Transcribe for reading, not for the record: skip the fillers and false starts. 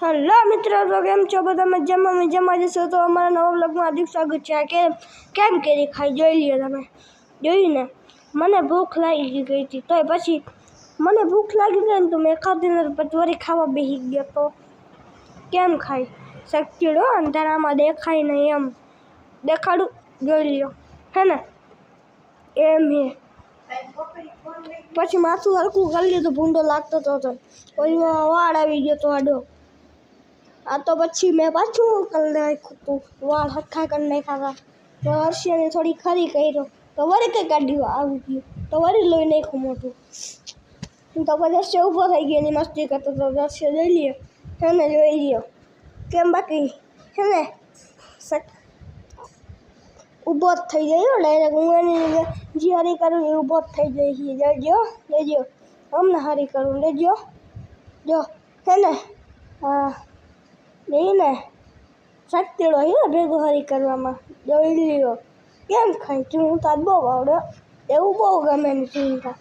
Hello મિત્રો, તો કેમ છો બધા? મજામાં જશો તો અમારા નવા વ્લોગમાં હાર્દિક સ્વાગત છે. કેમ કેરી ખાઈ જોઈ લ્યો તમે, જોયું ને? મને ભૂખ લાગી ગઈ હતી, તો પછી મને ભૂખ લાગી ગઈ ને તો મેં ખાધી ને પછી વળી ખાવા બેસી ગયો. તો કેમ ખાઈ શકીડો અંધારામાં દેખાય નહીં એમ દેખાડું, જોઈ લ્યો હે ને? એમ હે પછી માથું હરખું કરી લીધું, ભૂંડો લાગતો હતો પછી વાળ આવી ગયો તો આડો. આ તો પછી મેં પાછું કરી નાખ્યું હતું, વાળ હરખા કરી નાખ્યા હતા. તો હર્ષિયાને થોડી ખરી કર્યો તો વળી કંઈ કાઢ્યું આવી ગયું તો વળી લોહી નાખ્યું મોટું. તો પછી હર્ષિય ઊભો થઈ ગયો એની મસ્તી કરતો તો હર્ષિય જોઈ લ્યો હે ને, જોઈ લ્યો કેમ બાકી હે ને ઊભો જ થઈ જાય ડાયરેક્ટ. હું એની જે હારી કરું એ ઊભો જ થઈ જાય. લેજો અમને હારી કરું, લેજો જો હે ને. હા ને શક્તિડો હે ભેગું હારી કરવામાં, જોઈ લ્યો કેમ ખાય. ચૂંટા બહુ આવડે, એવું બહુ ગમે ને ચૂંટા.